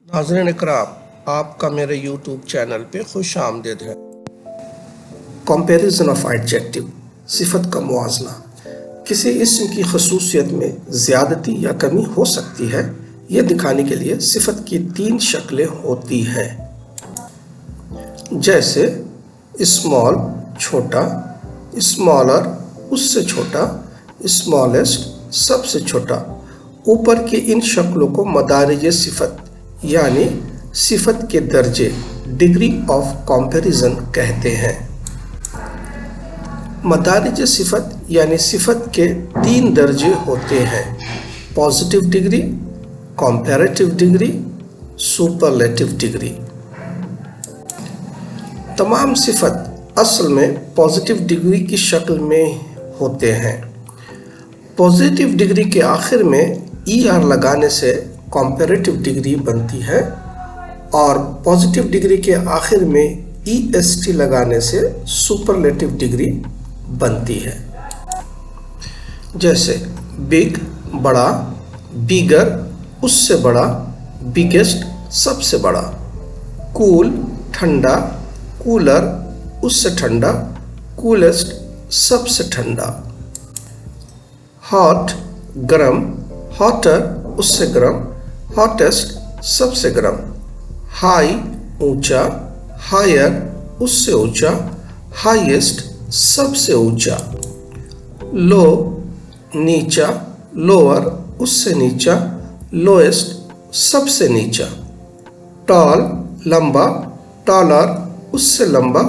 नाज़रीन इकराम, आपका मेरे यूट्यूब चैनल पे खुश आमदीद है। कंपैरिजन ऑफ एडजेक्टिव, सिफत का मुआवजा। किसी इस्म की खसूसियत में ज़्यादती या कमी हो सकती है, यह दिखाने के लिए सिफत की 3 शक्लें होती हैं। जैसे स्मॉल छोटा, स्मॉलर उससे छोटा, स्मॉलेस्ट सबसे छोटा। ऊपर की इन शक्लों को मदारिज सिफत यानी सिफत के दर्जे, डिग्री ऑफ कंपैरिजन कहते हैं। मदारिज सिफत यानी सिफत के 3 दर्जे होते हैं: positive degree, comparative degree, superlative degree. तमाम सिफत असल में पॉजिटिव डिग्री की शक्ल में होते हैं। पॉजिटिव डिग्री के आखिर में ER लगाने से कंपैरेटिव डिग्री बनती है और पॉजिटिव डिग्री के आखिर में EST लगाने से सुपरलेटिव डिग्री बनती है। जैसे बिग बड़ा, बिगर उससे बड़ा, बिगेस्ट सबसे बड़ा, कूल ठंडा, कूलर उससे ठंडा, कूलेस्ट सबसे ठंडा, हॉट गरम, हॉटर उससे गरम, हॉटेस्ट सबसे गरम, हाई ऊंचा, हायर उससे ऊंचा, हाईएस्ट सबसे ऊंचा, लो नीचा, लोअर उससे नीचा, लोएस्ट सबसे नीचा, टॉल लंबा, टॉलर उससे लंबा,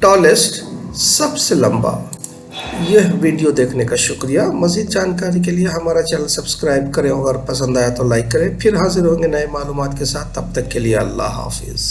टॉलेस्ट सबसे लंबा। यह वीडियो देखने का शुक्रिया। मज़ीद जानकारी के लिए हमारा चैनल सब्सक्राइब करें और पसंद आया तो लाइक करें। फिर हाजिर होंगे नए मालूमात के साथ। तब तक के लिए अल्लाह हाफिज़।